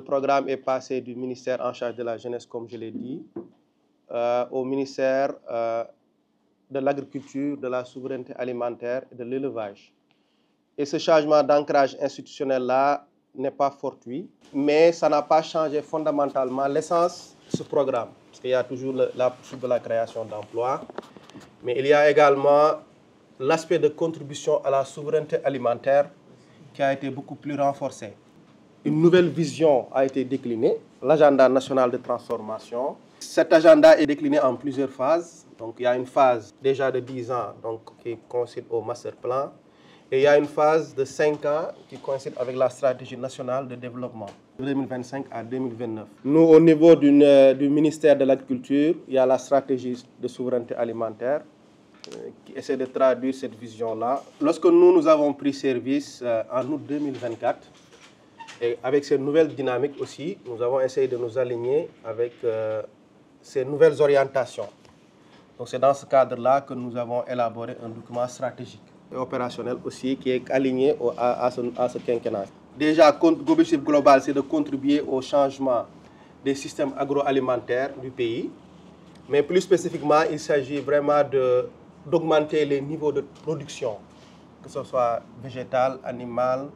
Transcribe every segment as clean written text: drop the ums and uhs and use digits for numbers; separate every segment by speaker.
Speaker 1: programme est passé du ministère en charge de la jeunesse, comme je l'ai dit, au ministère de l'agriculture, de la souveraineté alimentaire et de l'élevage. Et ce changement d'ancrage institutionnel-là n'est pas fortuit, mais ça n'a pas changé fondamentalement l'essence de ce programme. Parce qu'il y a toujours la poursuite de la création d'emplois, mais il y a également l'aspect de contribution à la souveraineté alimentaire qui a été beaucoup plus renforcé. Une nouvelle vision a été déclinée, l'agenda national de transformation. Cet agenda est décliné en plusieurs phases. Donc, il y a une phase déjà de 10 ans donc, qui coïncide au master plan. Et il y a une phase de 5 ans qui coïncide avec la stratégie nationale de développement, 2025 à 2029. Nous, au niveau du ministère de l'Agriculture, il y a la stratégie de souveraineté alimentaire qui essaie de traduire cette vision-là. Lorsque nous avons pris service en août 2024, et avec cette nouvelle dynamique aussi, nous avons essayé de nous aligner avec ces nouvelles orientations. Donc c'est dans ce cadre-là que nous avons élaboré un document stratégique et opérationnel aussi qui est aligné à ce quinquennat. Déjà, l'objectif global, c'est de contribuer au changement des systèmes agroalimentaires du pays. Mais plus spécifiquement, il s'agit vraiment d'augmenter les niveaux de production, que ce soit végétal, animal,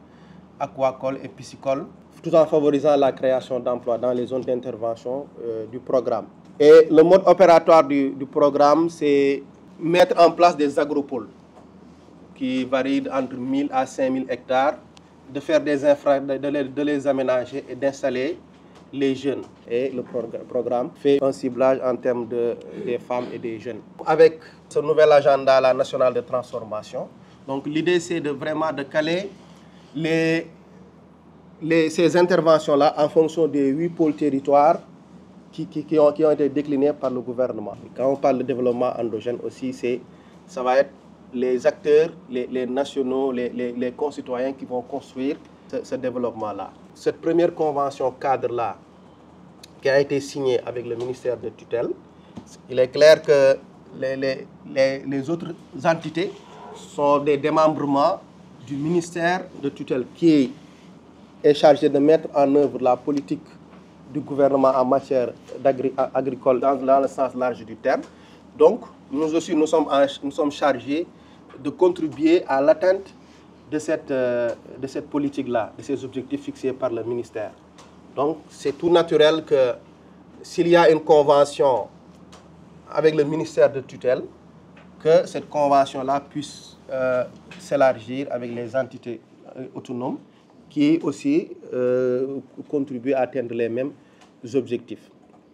Speaker 1: aquacole et piscicole, tout en favorisant la création d'emplois dans les zones d'intervention du programme. Et le mode opératoire du programme, c'est mettre en place des agropoles qui varient entre 1000 à 5000 hectares, de faire des de les aménager et d'installer les jeunes. Et le programme fait un ciblage en termes des femmes et des jeunes. Avec ce nouvel agenda national de transformation, donc l'idée c'est vraiment de caler ces interventions-là en fonction des 8 pôles territoires qui ont été déclinés par le gouvernement. Et quand on parle de développement endogène aussi, ça va être les acteurs, les nationaux, les concitoyens qui vont construire ce développement-là. Cette première convention cadre-là, qui a été signée avec le ministère de tutelle, il est clair que les autres entités sont des démembrements du ministère de tutelle qui est chargé de mettre en œuvre la politique du gouvernement en matière agricole dans le sens large du terme. Donc, nous aussi, nous sommes chargés de contribuer à l'atteinte de cette politique-là, de ces objectifs fixés par le ministère. Donc, c'est tout naturel que s'il y a une convention avec le ministère de tutelle, que cette convention-là puisse s'élargir avec les entités autonomes qui aussi contribuent à atteindre les mêmes objectifs.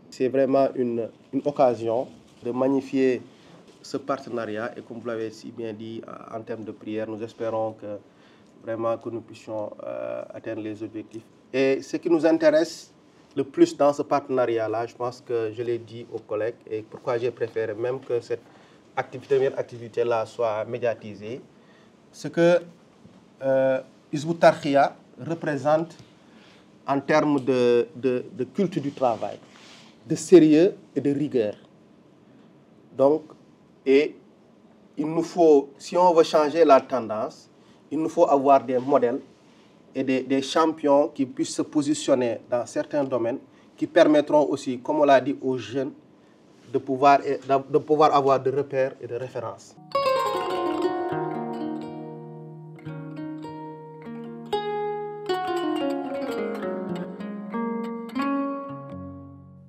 Speaker 1: C'est vraiment une occasion de magnifier ce partenariat et comme vous l'avez si bien dit en termes de prière, nous espérons que nous puissions atteindre les objectifs. Et ce qui nous intéresse le plus dans ce partenariat-là, je pense que je l'ai dit aux collègues et pourquoi j'ai préféré même que cette première activité-là soit médiatisée, c'est que Hizb ut-Tarqiyyah représente en termes de culte du travail, de sérieux et de rigueur. Donc, et il nous faut, si on veut changer la tendance, il nous faut avoir des modèles et des champions qui puissent se positionner dans certains domaines, qui permettront aussi, comme on l'a dit aux jeunes, de pouvoir avoir des repères et de références.